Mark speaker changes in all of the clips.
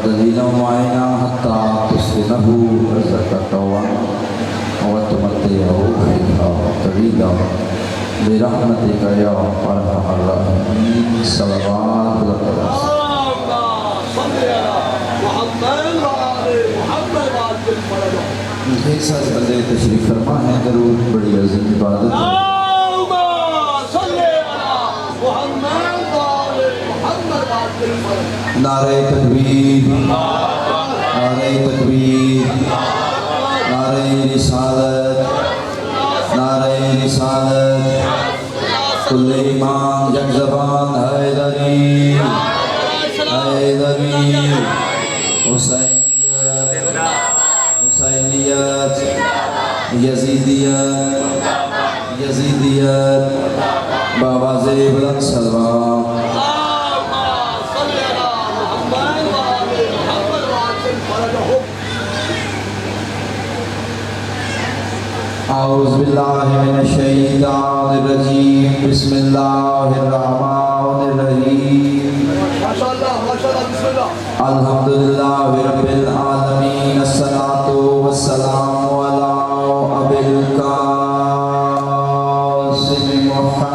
Speaker 1: دليلا وعينا حتى تسكنه أرضك وتمتعه فيها طويلا برحمتك يا أرحم الراحمين صلوات الله ایک ساتھ بندے تشریف فرما ہے درود بڑی عظیم عبادت نعرہ تکبیر نعرہ تکبیر نعرہ رسالت نعرہ رسالت کل ایمان یک زبان حیدری حیدری حسینیت یزیدیت یزیدیت بابا بلند سلوات اعوذ باللہ من الشیطان الرجیم بسم اللہ الرحمن الرحیم الحمدللہ رب العالمین الصلاة والسلام علی ابی القاسم محمد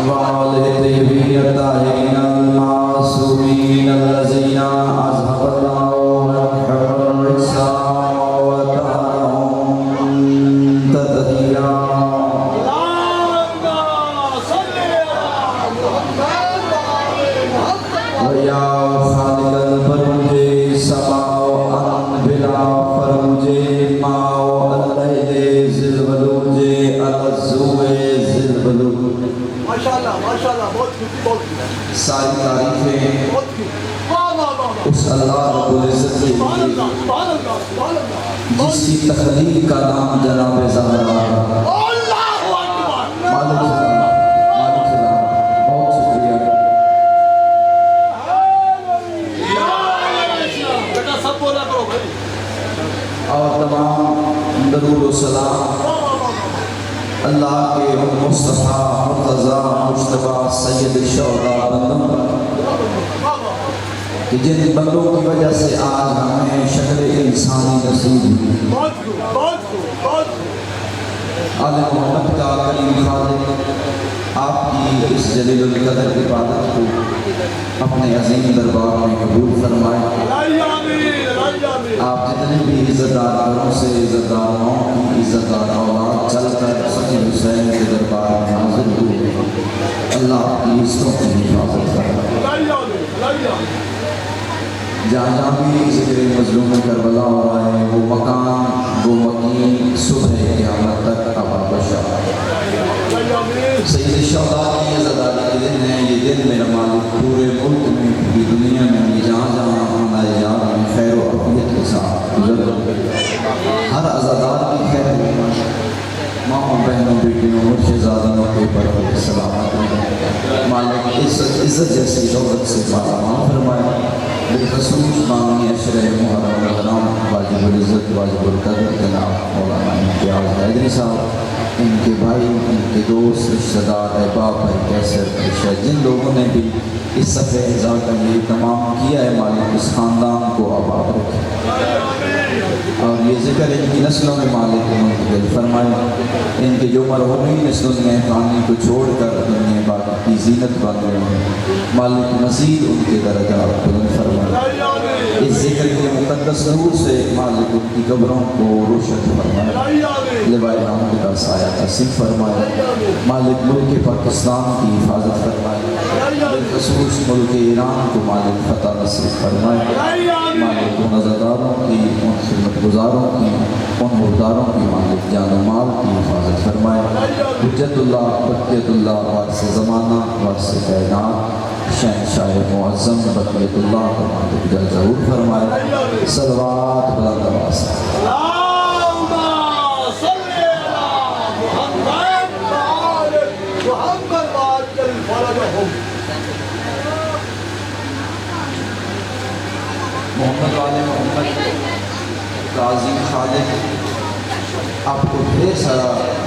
Speaker 1: وآلہ الطیبین الطاہرین المعصومین الذین اذهب اللہ عنهم الرجس وطهرهم تطہیرا ویا خالق البروج سماء بلا فروج ماء اللیل ذی البلوج العزو ذی البلوج ماشاءاللہ بہت ساری تعریفیں اس اللہ رب العزت کے لیے جس کی تخلیق کا نام جناب زہرا مالک بہت شکریہ اور تمام درود و سلام اللہ کے مصطفیٰ مرتضیٰ مجتبیٰ سید الشہداء بندوں کہ جن بندوں کی وجہ سے آج ہمیں شکل انسانی نصیب ہوئی آل محمد کا کریم خالق آپ کی اس جلیل القدر عبادت کو اپنے عظیم دربار میں قبول فرمائے آپ جتنے بھی عزتدار گھروں سے عزتدار ماں کی عزتدار اولاد چل کر سچے حسین کے دربار میں حاضر ہوئے اللہ آپ کی عزتوں کی حفاظت فرمائے جہاں جہاں بھی ذکر مظلوم کربلا ہو رہا ہے وہ مکان وہ مکین صبح قیامت تک آباد بشا سید الشہداء کی عزتداری کے دن ہے یہ دن میرا مالک پورے ملک میں پوری دنیا میں جہاں جہاں ہمارے جہاں میں خیر و عافیت کے ساتھ گزر ہر عزادار کی خیر ماں بہنوں بیٹیوں مرشدزادوں کے پر سلامت مالک عزت جیسی دولت سے مالا ماں فرمائے بالخصوص مانگی اشرح محرم الحرام واجب العزت واجب القدر جناب مولانا امتیاز حیدری صاحب ان کے بھائی ان کے دوست رشتہ دار احباب بھائی کیسر ارشد جن لوگوں نے بھی اس صفحہ اعزاز کا یہ تمام کیا ہے مالک اس خاندان کو آباد رکھے اور یہ ذکر ان کی نسلوں میں مالک منتقل فرمائے ان کے جو مرحومین اس دنیا فانی کو چھوڑ کر دنیا باقی کی زینت بن رہے ہیں مالک مزید ان کے درجات بلند فرمائے اس ذکر کے مقدس نور سے مالک ان کی قبروں کو روشن فرمائے لوائے حمد کا سایہ نصیب فرمائے مالک ملک پاکستان کی حفاظت فرمائے بالخصوص ملک ایران کو مالک فتح نصیب فرمائے مالک ان عزاداروں کی ان خدمت گزاروں کی ان مرداروں کی مالک جان و مال کی حفاظت فرمائے حجت اللہ بقیت اللہ وارث زمانہ وارث کائنات شہنشاہ معظم بقیت اللہ کو مالک جل ظہور فرمائے صلوات بلند آواز محمد والے محمد قاضی خالق آپ کو ڈھیر سارا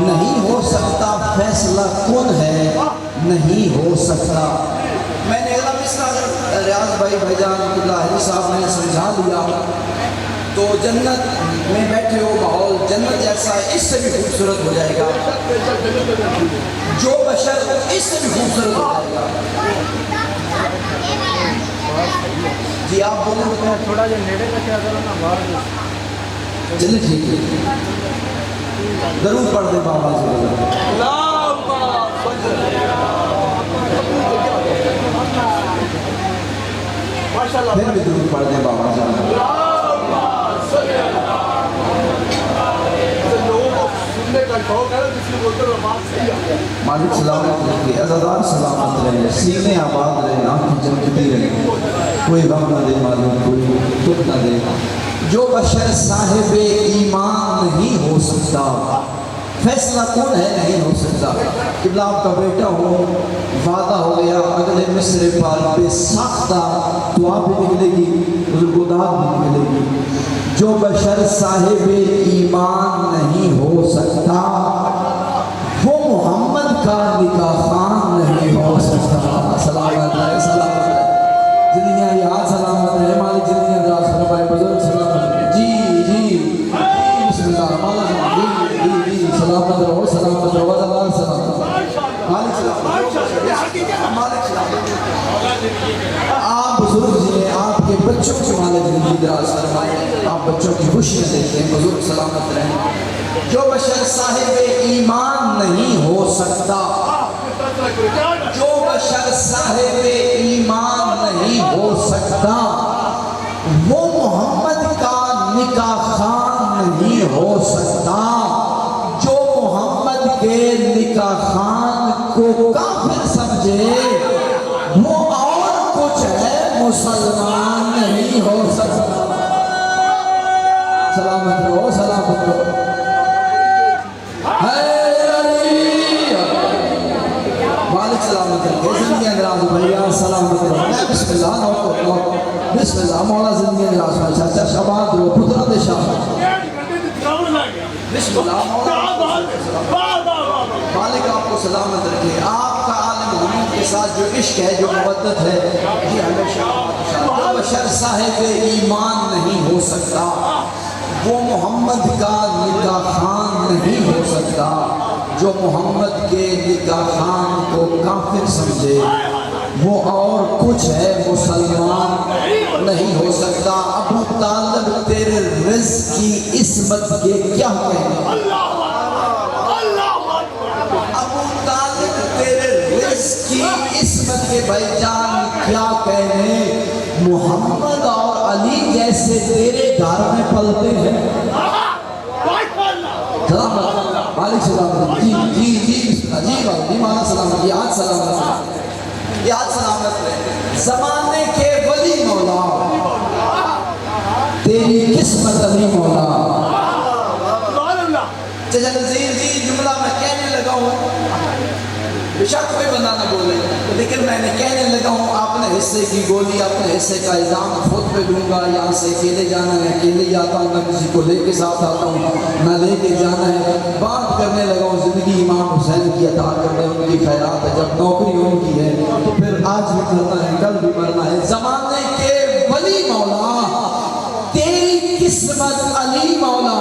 Speaker 1: نہیں ہو سکتا فیصلہ کن ہے نہیں ہو سکتا. میں نے اگلا مصرع ریاض بھائی بھیجان اللہ صاحب نے سمجھا دیا. تو جنت میں بیٹھے ہو ماحول جنت جیسا ہے, اس سے بھی خوبصورت ہو جائے گا. جو بشر اس سے بھی خوبصورت ہو جائے گا. جی آپ بولیں
Speaker 2: تھوڑا جا نیڑے کا کیا کرو نا باہر.
Speaker 1: چلے ٹھیک ہے, ضرور پڑھ دیں بابا سے. پھر بھی ضرور پڑھ دیں بابا سے. مالک سلامت رکھے, عزادار سلامت رہے, سینے آباد رہے, آنکھیں چمکتی رہے, کوئی غم نہ دے مالک, کوئی دکھ نہ دے. جو بشر صاحب ایمان نہیں ہو سکتا فیصلہ کون ہے نہیں ہو سکتا. قبلہ آپ کا بیٹا ہوں, وعدہ ہو گیا اگلے مصرع پال پہ ساختہ دعا بھی نکلے گی, بزرگودار بھی نکلے گی. جو بشر صاحب ایمان نہیں ہو سکتا وہ محمد کا نکاح خوان نہیں ہو سکتا. سلامت رہے, سلامت رہے, زندگیاں یاد سلامت رہے مالک, زندگیاں دراز فرمائے, بزرگ سلامت رہے. جی جی بسم اللہ مالک, جی جی سلامت رہو, سلامت رہو, اللہ سلامت مالک, سلامت مالک, سلامت. آپ بزرگ جی ہیں, آپ کے بچوں کی مالک زندگی دراز فرمائے, آپ بچوں کی خوشیاں دیتے ہیں, بزرگ سلامت رہیں. جو بشر صاحب ایمان نہیں ہو سکتا, جو بشر صاحب ایمان نہیں ہو سکتا وہ محمد کا نکاح خوان نہیں ہو سکتا. جو محمد کے نکاح خوان کو کافر سمجھے وہ اور کچھ ہے مسلمان نہیں ہو سکتا. سلامت رہو, سلامت رہو. مالک سلامت رہو, زندگیاں دراز بھیا, سلامت رہو. بسم اللہ نو, بسم اللہ مولا, زندگیاں دراز بھیا, چاچا شباد رو, پترہ دے شاہ. بسم اللہ مولا, مالک آپ کو سلامت رکھے. آپ کا عالم حمید کے ساتھ جو عشق ہے, جو مودت ہے, یہ ہمیشہ. جو بشر صاحب ایمان نہیں ہو سکتا وہ محمد کا نکاح خوان نہیں ہو سکتا. جو محمد کے نکاح خوان کو کافر سمجھے وہ اور کچھ ہے مسلمان نہیں ہو سکتا. ابو طالب تیرے رزق کی عصمت کے کیا کہنے, ابو طالب تیرے رزق کی عصمت کے بھائی جان کیا کہنے. محمد اور علی جیسے تیرے گھر میں پلتے ہیں. سلامت مالک, سلامت. جی جی جی بسم اللہ, جی بھائی, جی مانا سلامت, یاد سلامت, یاد سلامت رہے. زمانے کے ولی مولا تیری قسمت علی مولا. چچا نظیر جی جملہ میں کہنے لگا ہوں, بشک کوئی بندہ نہ بولے, لیکن میں نے کہنے لگا ہوں اپنے حصے کی گولی, اپنے حصے کا الزام خود پہ دوں گا. یہاں سے اکیلے جانا ہے, اکیلے ہی آتا ہوں, نہ کسی کو لے کے ساتھ آتا ہوں, نہ لے کے جانا ہے. بات کرنے لگا ہوں زندگی امام حسین کی عطا کر دے, ان کی خیرات ہے. جب نوکری ان کی ہے تو پھر آج بھی کرنا ہے, کل بھی کرنا ہے. زمانے کے ولی مولا تیری قسمت علی مولا.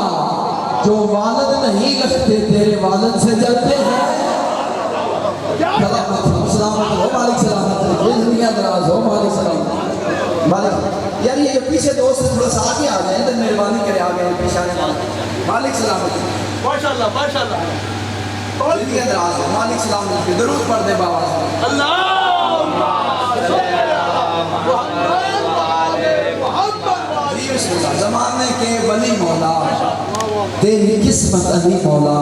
Speaker 1: جو والد نہیں رکھتے تیرے والد سے جلتے ہیں. سلامت ہو مالک, سلامت رہے, زندگیاں دراز ہو مالک, سلامت مالک. یار یہ پیچھے دوست تھوڑا سا آگے آ جائیں, تو مہربانی کرے آگے پیش آنے مالک, سلامت.
Speaker 2: ماشاءاللہ, ماشاءاللہ,
Speaker 1: زندگیاں دراز ہو مالک, سلامت. درود پڑھ دے بابا. زمانے کے ولی مولا تیری قسمت علی مولا.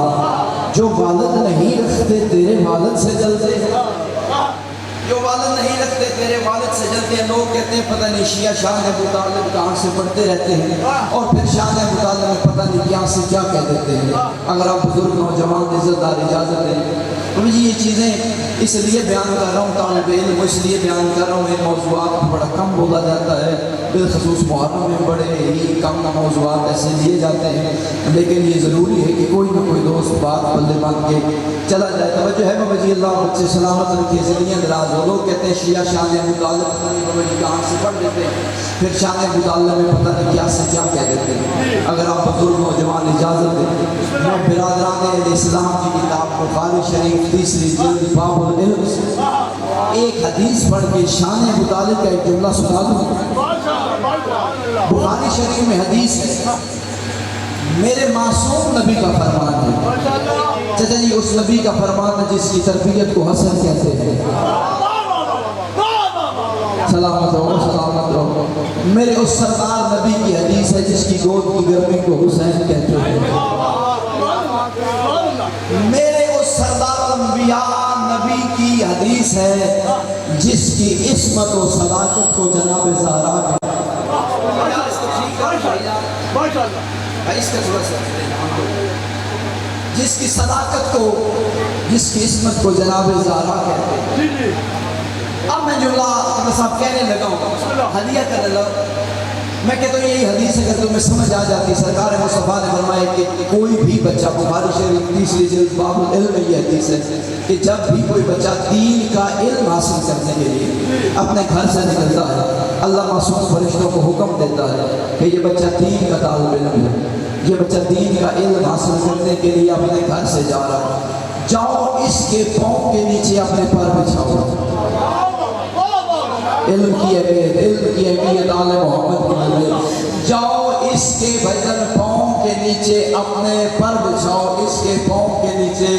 Speaker 1: جو والد نہیں رکھتے تیرے والد سے جلتے ہیں, جو والد نہیں رکھتے تیرے والد سے جلتے ہیں. لوگ کہتے ہیں پتہ نہیں شیعہ شان ابو طالب کہاں سے پڑھتے رہتے ہیں, اور پھر شان ابو طالب میں پتہ نہیں کیا سے کیا کہہ دیتے ہیں. اگر آپ بزرگ نوجوان عزت دار اجازت دیں تو مجھے یہ چیزیں اس لیے بیان کر رہا ہوں, طالب علم اس لیے بیان کر رہا ہوں. یہ موضوعات بڑا کم بولا جاتا ہے, بالخصوص محرم میں بڑے ہی کم موضوعات ایسے لیے جاتے ہیں, لیکن یہ ضروری ہے کہ کوئی نہ کوئی دوست بات پلے باندھ کے چلا جائے. توجہ ہے بابا جی, اللہ بچے سلامت رکھے, زندگیاں دراز ہو. لوگ کہتے ہیں شیعہ شان ابو طالب پتہ نہیں بابا جی کہاں سے پڑھ دیتے ہیں, پھر شان ابو طالب میں پتہ نہیں کیا سے کیا کہہ دیتے ہیں. اگر آپ بزرگ نوجوان اجازت دیں, میں برادران اسلام کی کتاب بخاری شریف 3 جلد باب العلم سے ایک حدیث پڑھ کے شان ابو طالب کا ایک جملہ سنا دوں. بخاری شریف میں حدیث ہے, میرے معصوم نبی کا فرمان ہے. چچا جی اس نبی کا فرمان ہے جس کی تربیت کو حسن کہتے ہیں. سلامت رہو سلامت رہو. میرے اس سردار نبی کی حدیث ہے جس کی گود کی گرمی کو حسین کہتے ہیں. میرے اس سردار انبیاء نبی کی حدیث ہے جس کی عصمت و صداقت کو جناب زہرا کہتے ہیں. جس کی صداقت کو, جس کی عصمت کو جناب زہرا کہتے ہیں. اب میں جملہ صاحب کہنے لگا ہوں, ہدیہ کرنے لگا. میں کہتا ہوں یہی حدیث اگر تمہیں سمجھ آ جاتی, سرکار مصطفیٰ نے فرمایا کہ کوئی بھی بچہ, بخاری شریف 3 جلد باب العلم میں یہ حدیث ہے کہ جب بھی کوئی بچہ دین کا علم حاصل کرنے کے لیے اپنے گھر سے نکلتا ہے, اللہ معصوم فرشتوں کو حکم دیتا ہے کہ یہ بچہ دین کا طالب علم ہے, یہ بچہ دین کا علم حاصل کرنے کے لیے اپنے گھر سے جا رہا ہے, جاؤ اس کے پاؤں کے نیچے اپنے پر بچھاؤ. علم کی اہمیت آل محمد کی ملے. جاؤ اس کے بھجن پاؤں کے نیچے اپنے پر بچھاؤ, اس کے پاؤں کے نیچے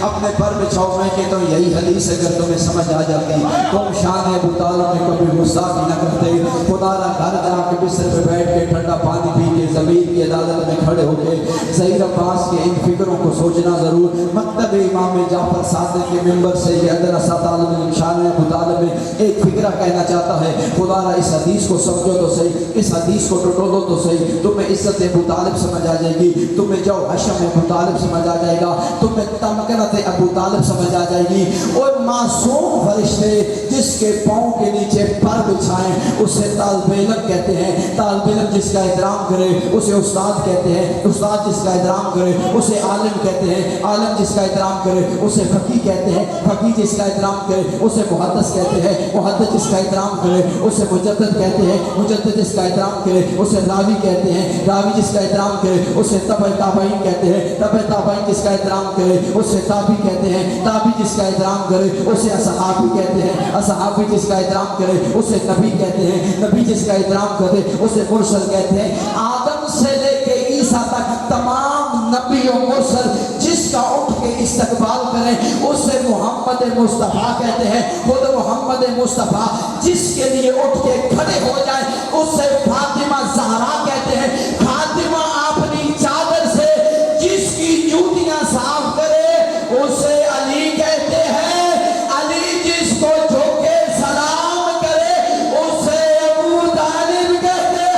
Speaker 1: اپنے پر بچھاؤ. میں کہتا ہوں یہی حدیث اگر تمہیں سمجھ آ جاتی, تم شان ابو طالب میں کبھی گستاخی نہ کرتے. خدا را گھر جا کے بستر پہ بیٹھ کے ٹھنڈا پانی پی کے ضمیر کی عدالت میں کھڑے ہو کے ظہیر عباس کے ان فکروں کو سوچنا ضرور. مکتب امام جعفر صادق کے ممبر سے یہ ادنا سا طالب شان ابو طالب میں ایک فکرہ کہنا چاہتا ہے. خدا را اس حدیث کو سمجھو تو صحیح, اس حدیث کو ٹٹولو تو صحیح, تمہیں عزت ابو طالب سمجھ آ جائے گی, تمہیں جو حشم ابو طالب سمجھ آ جائے گا, تمہیں تمکنت ابو طالب سمجھ آ جائے گی. اور معصوم فرشتے جس کے پاؤں کے نیچے پر بچھائیں اسے طالب علم کہتے ہیں. طالب علم جس کا احترام کرے اسے استاد کہتے ہیں, استاد جس کا احترام کرے اسے عالم کہتے ہیں, عالم جس کا احترام کرے اسے فقیہ کہتے ہیں, فقیہ جس کا احترام کرے اسے محدث کہتے ہیں, محدث جس کا احترام کرے اسے مجدد کہتے ہیں, مجدد جس کا احترام کرے اسے راوی کہتے ہیں, راوی جس کا احترام کرے اسے تبع تابعین کہتے ہیں, تبع تابعین جس کا احترام کرے اسے تابعی کہتے ہیں, تابعی جس کا احترام کرے اسے اصحابی کہتے ہیں, اصحابی جس کا احترام کرے اسے نبی کہتے ہیں, نبی جس کا احترام کرے اسے مرسل کہتے ہیں. آدم سے لے کے عیسیٰ تک تمام نبی و مرسل جس کا اٹھ کے استقبال کریں اسے محمد مصطفیٰ کہتے ہیں. خود محمد مصطفیٰ جس کے لیے اٹھ کے کھڑے ہو جائے اسے فاطمہ زہرا کہتے ہیں. فاطمہ اپنی چادر سے جس کی جوتیاں صاف کرے اسے علی کہتے ہیں. علی جس کو جھوکے سلام کرے اسے ابو طالب کہتے ہیں.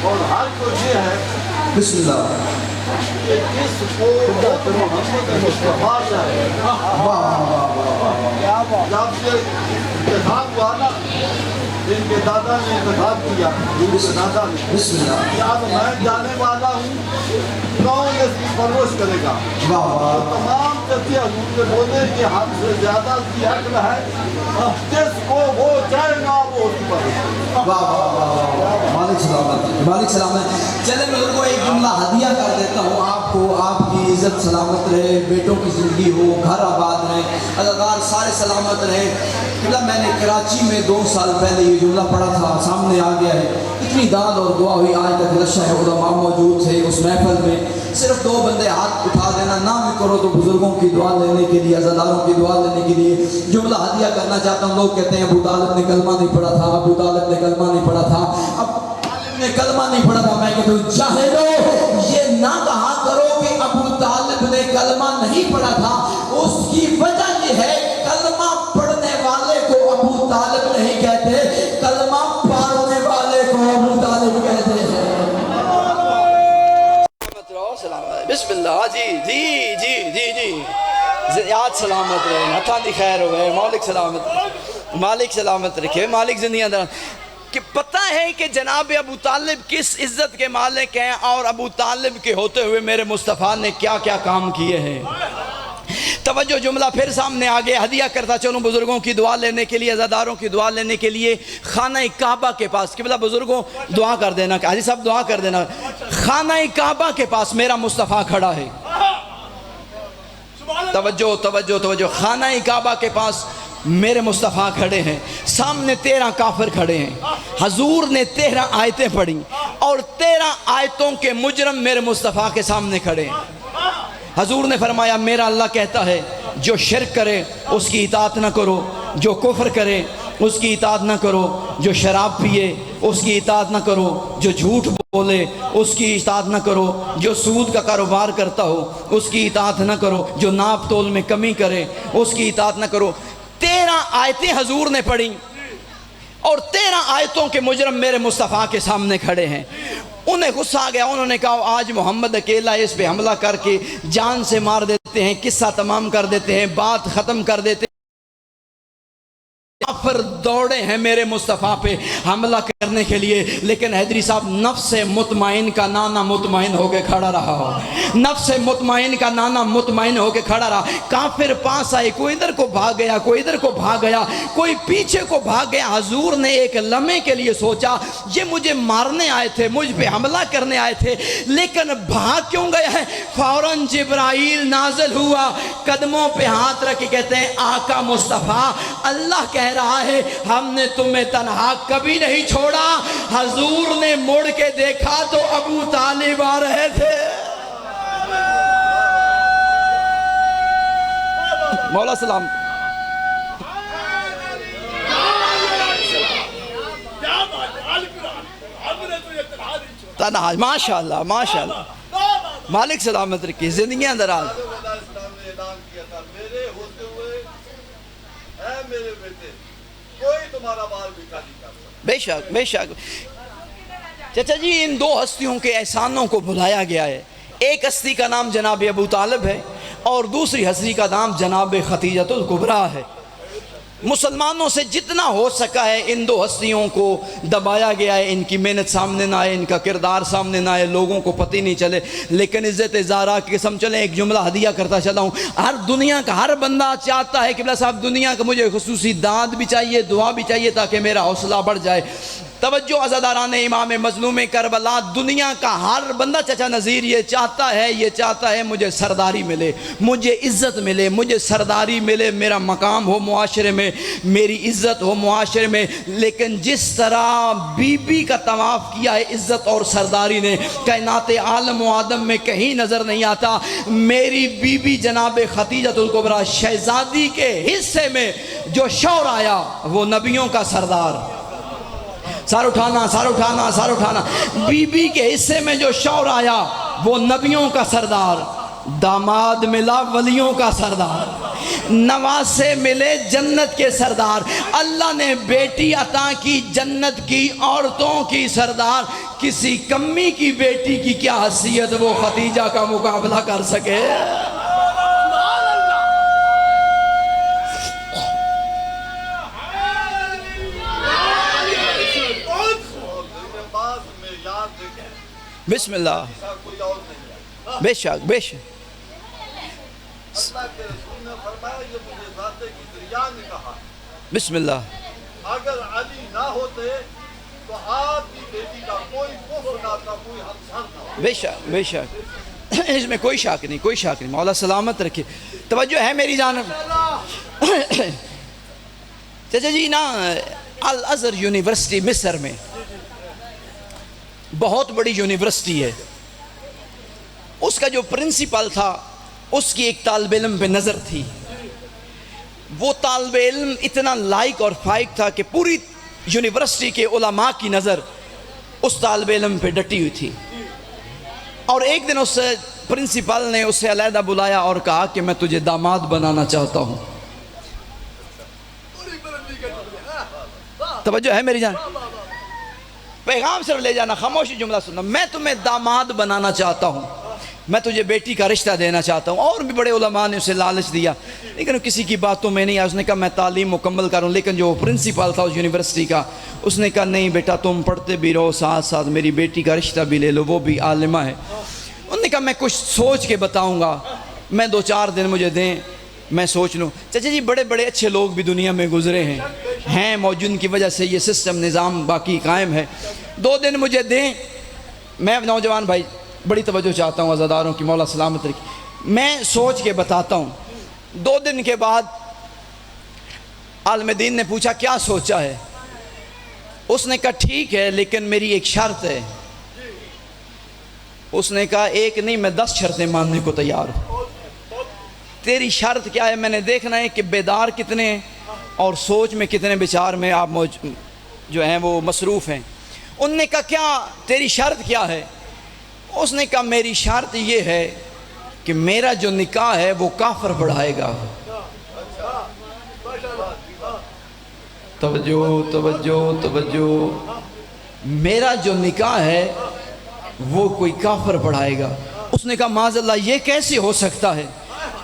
Speaker 3: اور حال تو یہ ہے
Speaker 1: بسم اللہ.
Speaker 3: کہ جس کو محمد مصطفیٰ ہے جب سے انتخاب ہوا نا, ان کے دادا نے انتخاب کیا, ان کے دادا نے
Speaker 1: بسم اللہ.
Speaker 3: کہ اب میں جانے والا ہوں, کون اس کی پرورش کرے گا؟ تو تمام چچے حضور سے بولے کہ حد سے زیادہ اس کی حق ہے, جس کو وہ چاہے گا وہ اس کی پرورش کرے گا.
Speaker 1: مالک سلامت, مالک سلامت. چلے میں ان کو ایک جملہ ہدیہ کر دیتا ہوں آپ کو. آپ کی عزت سلامت رہے, بیٹوں کی زندگی ہو, گھر آباد رہے, عزادار سارے سلامت رہے. میں نے کراچی میں 2 سال پہلے یہ جملہ پڑھا تھا, سامنے آ گیا ہے. اتنی داد اور دعا ہوئی, آج تک رشہ علماء موجود تھے اس محفل میں. صرف 2 بندے ہاتھ اٹھا دینا, نہ بھی کرو تو بزرگوں کی دعا لینے کے لیے, عزاداروں کی دعا لینے کے لیے جملہ ہدیہ کرنا چاہتا ہوں. لوگ کہتے ہیں ابو طالب نے کلمہ نہیں پڑھا تھا, ابو طالب نے کلمہ نہیں پڑھا تھا. اب نے کلمہ نہیں پڑھا تھا. میں کہتا ہوں جاہلو یہ نہ کہا کرو کہ ابو طالب نے کلمہ نہیں پڑھا تھا. اس کی وجہ یہ ہے کلمہ پڑھنے والے کو ابو طالب نہیں کہتے, کلمہ پڑھنے والے کو ابو طالب کہتے ہیں.
Speaker 2: بسم اللہ. جی جی جی جی جی یاد سلامت رہے, نتھا دی خیر ہوئے, مالک سلامت رکھے, مالک زندگیاں دران. کہ پتہ ہے کہ جناب ابو طالب کس عزت کے مالک ہیں اور ابو طالب کے ہوتے ہوئے میرے مصطفیٰ نے کیا کیا کام کیے ہیں. توجہ, جملہ پھر سامنے آگے. ہدیہ کرتا چلوں بزرگوں کی دعا لینے کے لیے, عزاداروں کی دعا لینے کے لیے خانہ کعبہ کے پاس. قبلہ بزرگوں دعا کر دینا, حاجی صاحب دعا کر دینا. خانہ کعبہ کے پاس میرا مصطفیٰ کھڑا ہے. توجہ توجہ توجہ. خانہ کعبہ کے پاس میرے مصطفیٰ کھڑے ہیں, سامنے 13 کافر کھڑے ہیں. حضور نے 13 آیتیں پڑھی اور 13 آیتوں کے مجرم میرے مصطفیٰ کے سامنے کھڑے ہیں. حضور نے فرمایا میرا اللہ کہتا ہے جو شرک کرے اس کی اطاعت نہ کرو, جو کفر کرے اس کی اطاعت نہ کرو, جو شراب پیے اس کی اطاعت نہ کرو, جو جھوٹ بولے اس کی اطاعت نہ کرو, جو سود کا کاروبار کرتا ہو اس کی اطاعت نہ کرو, جو ناپ تول میں کمی کرے اس کی اطاعت نہ کرو. 13 آیتیں حضور نے پڑھی اور 13 آیتوں کے مجرم میرے مصطفیٰ کے سامنے کھڑے ہیں. انہیں غصہ آ گیا, انہوں نے کہا آج محمد اکیلا اس پہ حملہ کر کے جان سے مار دیتے ہیں, قصہ تمام کر دیتے ہیں, بات ختم کر دیتے ہیں. کافر دوڑے ہیں میرے مصطفیٰ پہ حملہ کرنے کے لیے, لیکن حیدری صاحب نفس مطمئن کا نانا مطمئن ہو کے کھڑا رہا ہو, نفس مطمئن کا نانا مطمئن ہو کے کھڑا رہا. کافر پاس آئے, کوئی ادھر کو بھاگ گیا, کوئی ادھر کو بھاگ گیا, کوئی پیچھے کو بھاگ گیا. حضور نے ایک لمحے کے لیے سوچا یہ مجھے مارنے آئے تھے, مجھ پہ حملہ کرنے آئے تھے, لیکن بھاگ کیوں گئے ہیں؟ فوراً جبرائیل نازل ہوا, قدموں پہ ہاتھ رکھ کے کہتے ہیں آقا مصطفیٰ اللہ کہہ رہا ہے ہم نے تمہیں تنہا کبھی نہیں چھوڑا. حضور نے مڑ کے دیکھا تو ابو طالب آ رہے تھے. مولا سلام. تنہا, ماشاءاللہ ماشاءاللہ, مالک سلامت رکھی, زندگیاں دراز.
Speaker 3: میرے بیٹے کوئی تمہارا بال بھی خالی کر سکتا.
Speaker 2: بے شک بے شک. چچا جی ان 2 ہستیوں کے احسانوں کو بھلایا گیا ہے. ایک ہستی کا نام جناب ابو طالب ہے اور دوسری ہستی کا نام جناب خدیجہ الکبریٰ ہے. مسلمانوں سے جتنا ہو سکا ہے ان 2 ہستیوں کو دبایا گیا ہے, ان کی محنت سامنے نہ آئے, ان کا کردار سامنے نہ آئے, لوگوں کو پتہ نہیں چلے. لیکن عزت زارا کی قسم چلیں ایک جملہ ہدیہ کرتا چلا ہوں. ہر دنیا کا ہر بندہ چاہتا ہے کہ بلا صاحب دنیا کا مجھے خصوصی داد بھی چاہیے, دعا بھی چاہیے تاکہ میرا حوصلہ بڑھ جائے. توجہ عزاداران امام مظلوم کربلا, دنیا کا ہر بندہ چچا نذیر یہ چاہتا ہے مجھے سرداری ملے, مجھے عزت ملے, مجھے سرداری ملے, میرا مقام ہو معاشرے میں, میری عزت ہو معاشرے میں. لیکن جس طرح بی بی کا طواف کیا ہے عزت اور سرداری نے, کائنات عالم و آدم میں کہیں نظر نہیں آتا. میری بی بی جناب خدیجہ الکبریٰ شہزادی کے حصے میں جو شور آیا وہ نبیوں کا سردار. سار اٹھانا سار اٹھانا سار اٹھانا. بی بی کے حصے میں جو شور آیا وہ نبیوں کا سردار. داماد ملا ولیوں کا سردار, نواسے ملے جنت کے سردار. اللہ نے بیٹی عطا کی جنت کی عورتوں کی سردار. کسی کمی کی بیٹی کی کیا حیثیت وہ خدیجہ کا مقابلہ کر سکے. بسم اللہ. بے شک بے شک.
Speaker 3: اللہ کے رسول نے فرمایا یہ مجھے ذات کی دریا نے کہا
Speaker 2: بسم اللہ.
Speaker 3: اگر علی نہ ہوتے تو آپ کی بیٹی کا کوئی کفر نہ تھا, کوئی ہمسر نہ ہوتا.
Speaker 2: بے شک بے شک, اس میں کوئی شک نہیں, کوئی شک نہیں. مولا سلامت رکھے. توجہ ہے میری جانب. چچا جی نا الازہر یونیورسٹی مصر میں بہت بڑی یونیورسٹی ہے. اس کا جو پرنسپل تھا اس کی ایک طالب علم پہ نظر تھی. وہ طالب علم اتنا لائق اور فائق تھا کہ پوری یونیورسٹی کے علماء کی نظر اس طالب علم پہ ڈٹی ہوئی تھی، اور ایک دن اس پرنسپل نے اسے علیحدہ بلایا اور کہا کہ میں تجھے داماد بنانا چاہتا ہوں۔ توجہ ہے میری جان، پیغام صرف لے جانا، خاموشی جملہ سننا، میں تمہیں داماد بنانا چاہتا ہوں، میں تجھے بیٹی کا رشتہ دینا چاہتا ہوں۔ اور بھی بڑے علماء نے اسے لالچ دیا، لیکن کسی کی باتوں میں نہیں آیا۔ اس نے کہا میں تعلیم مکمل کروں، لیکن جو پرنسپل تھا اس یونیورسٹی کا، اس نے کہا نہیں بیٹا تم پڑھتے بھی رہو، ساتھ ساتھ میری بیٹی کا رشتہ بھی لے لو، وہ بھی عالمہ ہے۔ انہوں نے کہا میں کچھ سوچ کے بتاؤں گا، میں 2-4 دن مجھے دیں، میں سوچ لوں۔ چچا جی بڑے بڑے اچھے لوگ بھی دنیا میں گزرے ہیں موجود، جن کی وجہ سے یہ سسٹم نظام باقی قائم ہے، 2 دن مجھے دیں۔ میں نوجوان بھائی بڑی توجہ چاہتا ہوں عزاداروں کی، مولا سلامت رکھے، میں سوچ کے بتاتا ہوں۔ 2 دن کے بعد عالم دین نے پوچھا کیا سوچا ہے؟ اس نے کہا ٹھیک ہے لیکن میری ایک شرط ہے۔ اس نے کہا ایک نہیں میں 10 شرطیں ماننے کو تیار ہوں۔ تیری شرط کیا ہے؟ میں نے دیکھنا ہے کہ بیدار کتنے ہیں اور سوچ میں کتنے بچار میں آپ جو ہیں وہ مصروف ہیں۔ انہوں نے کہا کیا تیری شرط کیا ہے؟ اس نے کہا میری شرط یہ ہے کہ میرا جو نکاح ہے وہ کافر پڑھائے گا۔ توجہ توجہ توجہ، میرا جو نکاح ہے وہ کوئی کافر پڑھائے گا۔ اس نے کہا معاذ اللہ یہ کیسے ہو سکتا ہے؟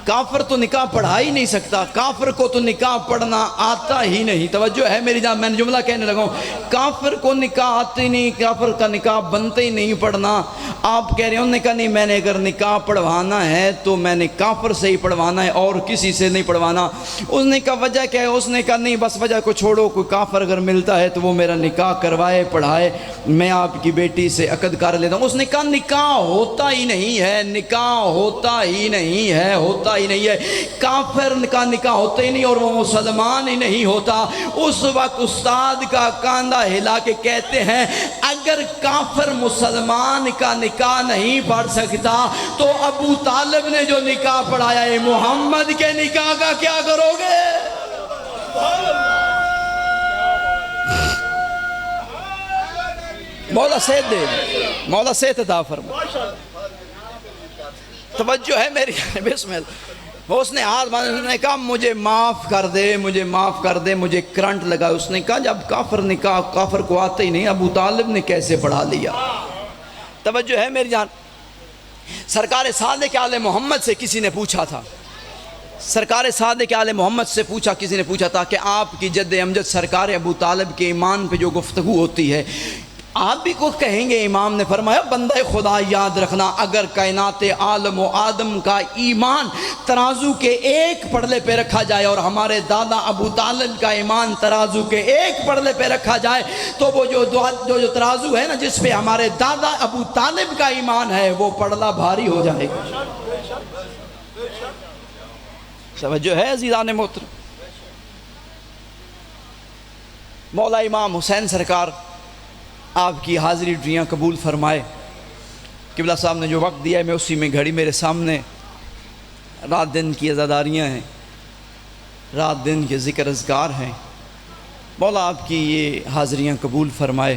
Speaker 2: کافر تو نکاح پڑھا ہی نہیں سکتا، کافر کو تو نکاح پڑھنا آتا ہی نہیں۔ توجہ ہے میری جان، میں نے جملہ کہنے لگا ہوں، کافر کو نکاح آتی نہیں، کافر کا نکاح بنتے ہی نہیں پڑھنا۔ آپ کہہ رہے ہیں، انہوں نے کہا نہیں میں نے اگر نکاح پڑھوانا ہے تو میں نے کافر سے ہی پڑھوانا ہے اور کسی سے نہیں پڑھوانا۔ اس نے کہا وجہ کیا ہے؟ اس نے کہا نہیں بس وجہ کو چھوڑو، کوئی کافر اگر ملتا ہے تو وہ میرا نکاح کروائے پڑھائے، میں آپ کی بیٹی سے عقد کر لیتا ہوں۔ اس نے کہا نکاح ہوتا ہی نہیں ہے، نکاح ہوتا ہی نہیں ہے، ہوتا ہی نہیں ہے، کافر کا نکاح ہوتا ہی نہیں اور وہ مسلمان ہی نہیں ہوتا۔ اس وقت استاد کا کاندھا ہلا کے کہتے ہیں اگر کافر مسلمان کا نکاح نہیں پڑھ سکتا تو ابو طالب نے جو نکاح پڑھایا ہے محمد کے نکاح کا کیا کرو گے؟ مولا سید دے، مولا سید عطا فرما۔ توجہ ہے میری، بسم اللہ۔ اس نے ہاتھ باندھے، اس نے کہا مجھے معاف کر دے، مجھے معاف کر دے، مجھے کرنٹ لگا۔ اس نے کہا جب کافر نکاح کافر کو آتا ہی نہیں، ابو طالب نے کیسے پڑھا لیا؟ توجہ ہے میری جان۔ سرکار صادق آل محمد سے کسی نے پوچھا تھا، سرکار صادق آل محمد سے کسی نے پوچھا تھا کہ آپ کی جد امجد سرکار ابو طالب کے ایمان پہ جو گفتگو ہوتی ہے آپ بھی کو کہیں گے؟ امام نے فرمایا بندہ خدا یاد رکھنا، اگر کائنات عالم و آدم کا ایمان ترازو کے ایک پڑلے پہ رکھا جائے اور ہمارے دادا ابو طالب کا ایمان ترازو کے ایک پڑلے پہ رکھا جائے تو وہ جو ترازو ہے نا جس پہ ہمارے دادا ابو طالب کا ایمان ہے وہ پڑلا بھاری ہو جائے گا۔ توجہ ہے عزیزان محترم۔ مولا امام حسین سرکار آپ کی حاضری ڈریاں قبول فرمائے۔ قبلہ صاحب نے جو وقت دیا ہے میں اسی میں گھڑی میرے سامنے، رات دن کی عزاداریاں ہیں، رات دن کے ذکر اذکار ہیں۔ مولا آپ کی یہ حاضریاں قبول فرمائے،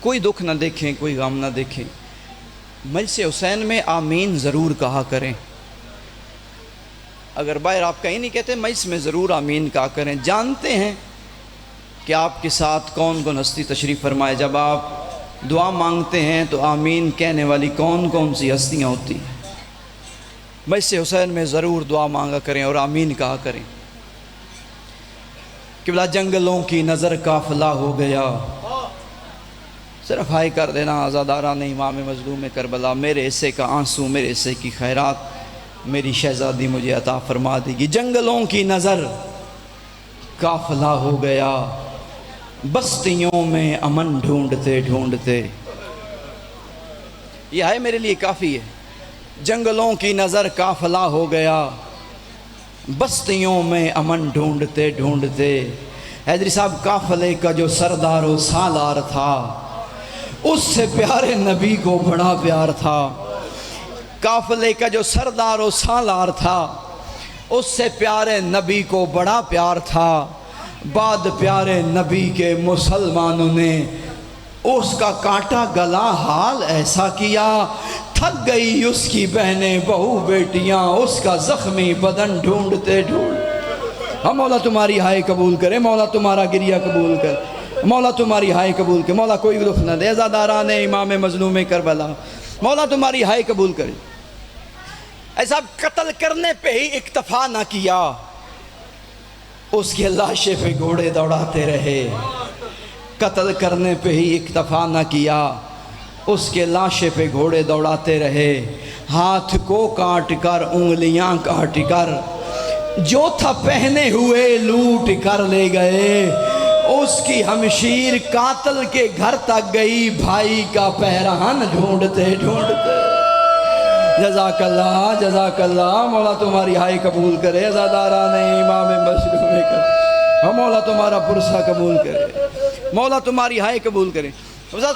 Speaker 2: کوئی دکھ نہ دیکھیں، کوئی غم نہ دیکھیں۔ مجلس حسین میں آمین ضرور کہا کریں، اگر باہر آپ کہیں نہیں کہتے مجلس میں ضرور آمین کہا کریں۔ جانتے ہیں کہ آپ کے ساتھ کون کون ہستی تشریف فرمائے، جب آپ دعا مانگتے ہیں تو آمین کہنے والی کون کون سی ہستیاں ہوتی ہیں۔ مجلس حسین میں ضرور دعا مانگا کریں اور آمین کہا کریں۔ قبلہ جنگلوں کی نظر قافلہ ہو گیا، صرف ہائی کر دینا آزاداران امام مظلوم کربلا، میرے حصے کا آنسو، میرے حصے کی خیرات میری شہزادی مجھے عطا فرما دے گی۔ جنگلوں کی نظر قافلہ ہو گیا، بستیوں میں امن ڈھونڈتے ڈھونڈتے، یہ ہے میرے لیے کافی ہے۔ جنگلوں کی نظر قافلہ ہو گیا، بستیوں میں امن ڈھونڈتے ڈھونڈتے۔ حیدری صاحب قافلے کا جو سردار و سالار تھا اس سے پیارے نبی کو بڑا پیار تھا۔ قافلے کا جو سردار و سالار تھا اس سے پیارے نبی کو بڑا پیار تھا۔ بعد پیارے نبی کے مسلمانوں نے اس کا کانٹا گلا حال ایسا کیا، تھک گئی اس کی بہنیں بہو بیٹیاں اس کا زخمی بدن ڈھونڈتے ڈھونڈ۔ مولا تمہاری ہائے قبول کرے، مولا تمہارا گریہ قبول کر، مولا تمہاری ہائے قبول کرے، مولا کوئی لطف نہ دے۔ عزاداران امام مظلوم کربلا، مولا تمہاری ہائے قبول کرے۔ ایسا قتل کرنے پہ ہی اکتفا نہ کیا، اس کے لاشے پہ گھوڑے دوڑاتے رہے۔ قتل کرنے پہ ہی اکتفا نہ کیا، اس کے لاشے پہ گھوڑے دوڑاتے رہے۔ ہاتھ کو کاٹ کر انگلیاں کاٹ کر جو تھا پہنے ہوئے لوٹ کر لے گئے۔ اس کی ہمشیر قاتل کے گھر تک گئی، بھائی کا پہرہن ڈھونڈتے ڈھونڈتے۔ جزاک اللہ، جزاک اللہ، مولا تمہاری ہائے قبول کرے۔ عزاداران امام مظلوم کر، مولا تمہارا پرسہ قبول کرے، مولا تمہاری ہائے قبول کرے۔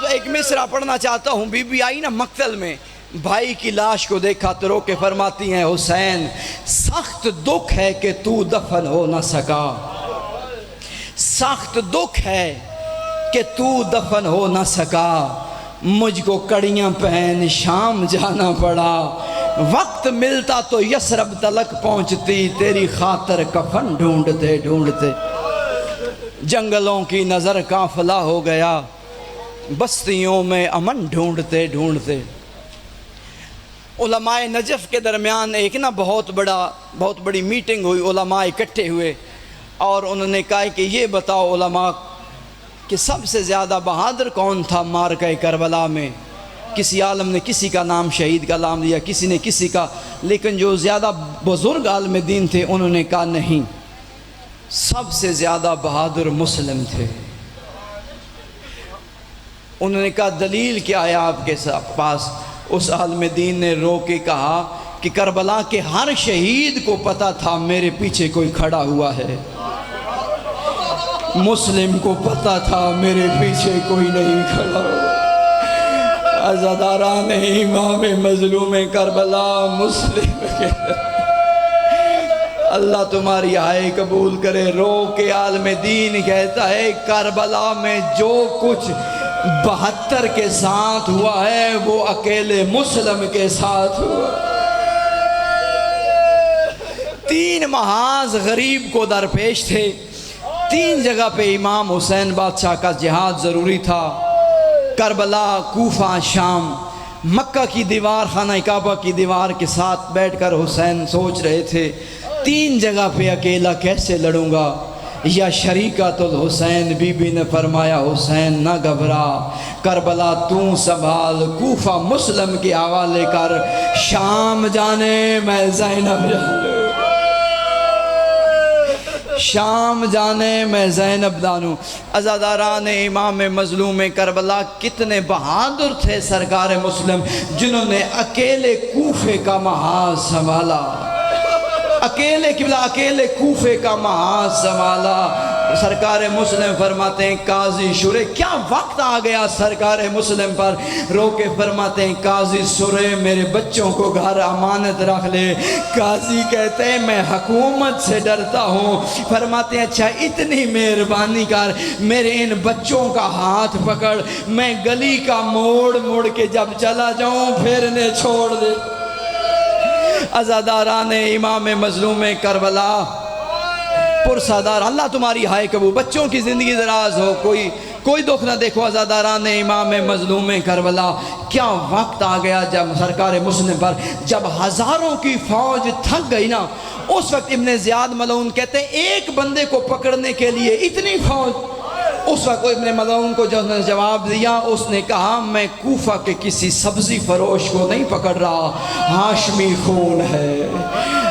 Speaker 2: ایک مصرع پڑھنا چاہتا ہوں۔ بی بی آئی نا مقتل میں، بھائی کی لاش کو دیکھا تو رو کے فرماتی ہیں حسین سخت دکھ ہے کہ تو دفن ہو نہ سکا، سخت دکھ ہے کہ تو دفن ہو نہ سکا، مجھ کو کڑیاں پہن شام جانا پڑا، وقت ملتا تو یثرب تلک پہنچتی، تیری خاطر کفن ڈھونڈتے ڈھونڈتے۔ جنگلوں کی نظر قافلہ ہو گیا، بستیوں میں امن ڈھونڈتے ڈھونڈتے۔ علماء نجف کے درمیان ایک نا بہت بڑی میٹنگ ہوئی، علماء اکٹھے ہوئے اور انہوں نے کہا کہ یہ بتاؤ علماء کہ سب سے زیادہ بہادر کون تھا معرکہ کربلا میں؟ کسی عالم نے کسی کا نام شہید کا نام لیا، کسی نے کسی کا، لیکن جو زیادہ بزرگ عالم دین تھے انہوں نے کہا نہیں، سب سے زیادہ بہادر مسلم تھے۔ انہوں نے کہا دلیل کیا ہے آپ کے پاس؟ اس عالم دین نے رو کے کہا کہ کربلا کے ہر شہید کو پتا تھا میرے پیچھے کوئی کھڑا ہوا ہے، مسلم کو پتا تھا میرے پیچھے کوئی نہیں کھڑا ہوا۔ عزاداران امام مظلوم کربلا مسلم کے اللہ تمہاری ہائے قبول کرے۔ رو کے عالم دین کہتا ہے کربلا میں جو کچھ 72 کے ساتھ ہوا ہے وہ اکیلے مسلم کے ساتھ ہوا۔ 3 محاذ غریب کو درپیش تھے، 3 جگہ پہ امام حسین بادشاہ کا جہاد ضروری تھا۔ کربلا، کوفہ، شام۔ مکہ کی دیوار، خانہ کعبہ کی دیوار کے ساتھ بیٹھ کر حسین سوچ رہے تھے 3 جگہ پہ اکیلا کیسے لڑوں گا؟ یا شریکت الحسین، بی بی نے فرمایا حسین نہ گھبرا، کربلا تو سنبھال، کوفہ مسلم کے حوالے کر، شام جانے میں زینب جانوں، شام جانے میں زینب دانوں۔ عزاداران امام مظلوم کربلا کتنے بہادر تھے سرکار مسلم، جنہوں نے اکیلے کوفے کا محاذ سنبھالا، اکیلے قبلہ اکیلے کوفے کا محاذ سنبھالا۔ سرکار مسلم فرماتے ہیں قاضی شورے، کیا وقت آ گیا سرکار مسلم پر؟ رو کے فرماتے ہیں قاضی شورے میرے بچوں کو گھر امانت رکھ لے۔ قاضی کہتے ہیں میں حکومت سے ڈرتا ہوں۔ فرماتے ہیں اچھا اتنی مہربانی کر، میرے ان بچوں کا ہاتھ پکڑ، میں گلی کا موڑ موڑ کے جب چلا جاؤں پھر انہیں چھوڑ دے۔ عزاداران امام مظلوم کربلا پرسادار، اللہ تمہاری ہائے قبول، بچوں کی زندگی دراز ہو، کوئی دکھ نہ دیکھو۔ عزاداران امام مظلوم کربلا کیا وقت آ گیا جب سرکار مسلم پر، جب ہزاروں کی فوج تھک گئی نا، اس وقت ابن زیاد ملعون کہتے ہیں ایک بندے کو پکڑنے کے لیے اتنی فوج۔ اس وقت ابن ملعون کو جو نے جواب دیا، اس نے کہا میں کوفہ کے کسی سبزی فروش کو نہیں پکڑ رہا، ہاشمی خون ہے،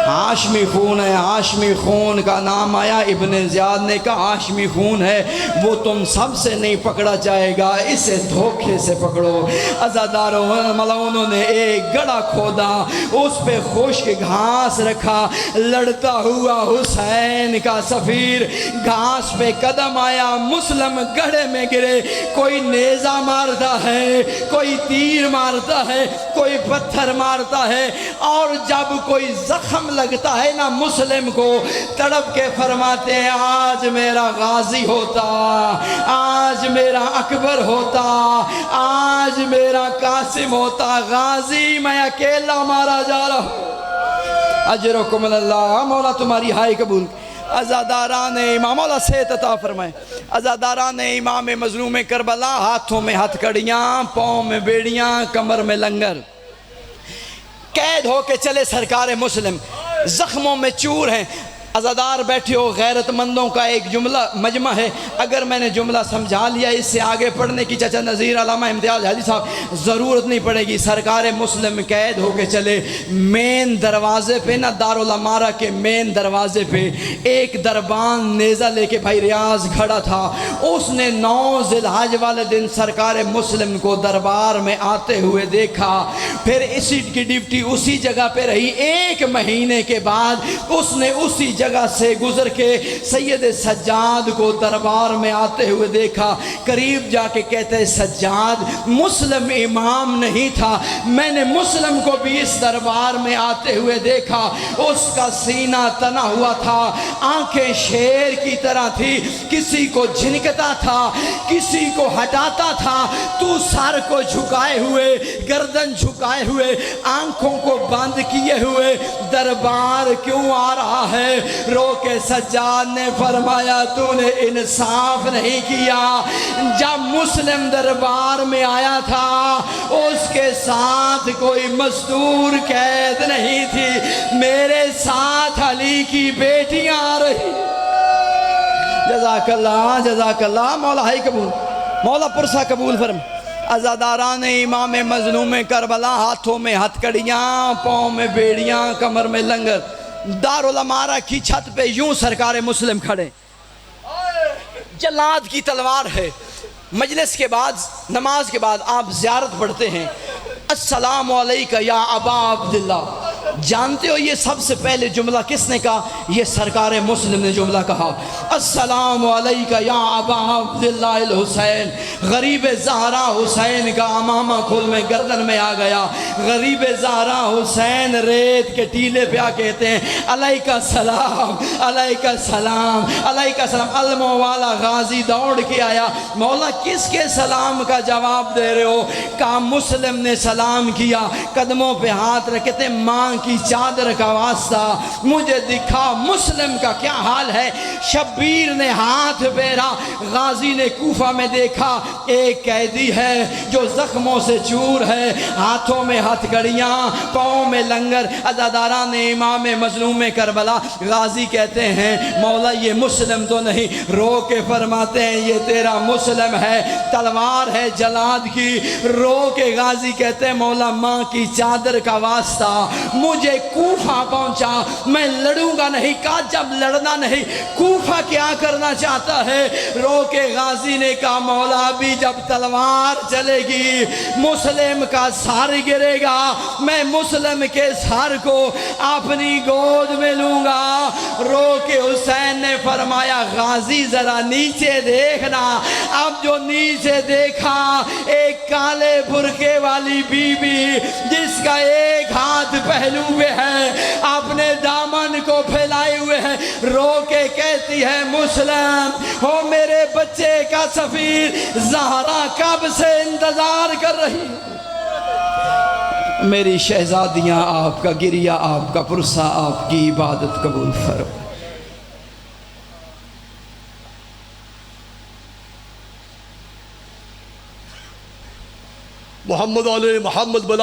Speaker 2: ہاشمی خون ہے، ہاشمی خون کا نام آیا۔ ابن زیاد نے کہا ہاشمی خون ہے، وہ تم سب سے نہیں پکڑا جائے گا، اسے دھوکے سے پکڑو۔ عزاداروں ملعونوں نے ایک گڑھا کھودا، اس پہ خشک گھاس رکھا، لڑتا ہوا حسین کا سفیر گھاس پہ قدم آیا، مسلم مسلم گڑھے میں گرے، کوئی نیزہ مارتا ہے، کوئی تیر مارتا ہے، کوئی پتھر مارتا ہے، اور جب کوئی زخم لگتا ہے نا مسلم کو، تڑپ کے فرماتے ہیں آج میرا غازی ہوتا، آج میرا اکبر ہوتا، آج میرا قاسم ہوتا، غازی میں اکیلا مارا جا رہا ہوں۔ اجرکم اللہ، مولا تمہاری ہائی قبول۔ عزاداران امام، مولا صحت عطا فرمائے، عزاداران امام مظلوم کربلا، ہاتھوں میں ہتھ کڑیاں، پاؤں میں بیڑیاں، کمر میں لنگر، قید ہو کے چلے سرکار مسلم، زخموں میں چور ہیں۔ عزادار بیٹھے ہو، غیرت مندوں کا ایک جملہ مجمع ہے، اگر میں نے جملہ سمجھا لیا اس سے آگے پڑھنے کی چچا نذیر علامہ امتیاز حاجی صاحب ضرورت نہیں پڑے گی۔ سرکار مسلم قید ہو کے چلے، مین دروازے پہ نا دارالامارہ کے مین دروازے پہ ایک دربان نیزہ لے کے بھائی ریاض کھڑا تھا، اس نے 9 ذی الحج والے دن سرکار مسلم کو دربار میں آتے ہوئے دیکھا، پھر اسی کی ڈیوٹی اسی جگہ پہ رہی۔ 1 مہینے کے بعد اس نے اسی جگہ سے گزر کے سید سجاد کو دربار میں آتے ہوئے دیکھا، قریب جا کے کہتے ہیں سجاد مسلم امام نہیں تھا، میں نے مسلم کو بھی اس دربار میں آتے ہوئے دیکھا، اس کا سینہ تنا ہوا تھا، آنکھیں شیر کی طرح تھی، کسی کو جھنکتا تھا، کسی کو ہٹاتا تھا، تو سر کو جھکائے ہوئے، گردن جھکائے ہوئے، آنکھوں کو بند کیے ہوئے دربار کیوں آ رہا ہے؟ رو کے سجاد نے فرمایا تو نے انصاف نہیں کیا، جب مسلم دربار میں آیا تھا اس کے ساتھ کوئی مزدور قید نہیں تھی، میرے ساتھ علی کی بیٹیاں آ رہی۔ جزاک اللہ، جزاک اللہ، مولا ہائی قبول، مولا پرسہ قبول فرم۔ عزاداران امام مظلوم کربلا، ہاتھوں میں ہتھ کڑیاں، پاؤں میں بیڑیاں، کمر میں لنگر، دارالامارہ کی چھت پہ یوں سرکار مسلم کھڑے، جلاد کی تلوار ہے۔ مجلس کے بعد، نماز کے بعد آپ زیارت پڑھتے ہیں، السلام علیکہ یا ابا عبداللہ۔ جانتے ہو یہ سب سے پہلے جملہ کس نے کہا؟ یہ سرکار مسلم نے جملہ کہا، السلام علیکہ یا ابا عبداللہ الحسین۔ غریب زہرا حسین کا امامہ کھل میں گردن میں آ گیا، غریب زہرا حسین ریت کے ٹیلے پہ آ کہتے ہیں علیکہ السلام، علیکہ السلام، علیکہ السلام۔ علموں والا غازی دوڑ کے آیا، مولا کس کے سلام کا جواب دے رہے ہو؟ کہا مسلم نے سلام کیا، قدموں پہ ہاتھ رکھتے، ماں کی چادر کا واسطہ مجھے دکھا مسلم کا کیا حال ہے۔ شبیر نے ہاتھ پھیرا، غازی نے کوفہ میں دیکھا ایک قیدی ہے جو زخموں سے چور ہے، ہاتھوں میں ہتھ کڑیاں، پاؤں میں لنگر۔ عزاداران امام مظلوم کربلا، غازی کہتے ہیں مولا یہ مسلم تو نہیں، رو کے فرماتے ہیں یہ تیرا مسلم ہے، تلوار ہے جلاد کی۔ رو کے غازی کہتے ہیں مولا ماں کی چادر کا واسطہ مجھے کوفہ پہنچا، میں لڑوں گا نہیں۔ کہا جب لڑنا نہیں کوفہ کیا کرنا چاہتا ہے؟ رو کے غازی نے کہا مولا ابھی جب تلوار چلے گی مسلم کا سر گرے گا، میں مسلم کے سر کو اپنی گود میں لوں گا۔ رو کے حسین نے فرمایا غازی ذرا نیچے دیکھنا۔ اب جو نیچے دیکھا ایک کالے برقعے والی بی بی جس کا ایک ہاتھ پہلو پہ ہے، اپنے دامن کو پھیلائے ہوئے ہے، رو کے کہتی ہے مسلم ہو میرے بچے کا سفیر، زہرا کب سے انتظار کر رہی، میری شہزادیاں آپ کا گریہ، آپ کا پرسہ، آپ کی عبادت قبول فرمائے۔
Speaker 4: محمد علیہ محمد بلا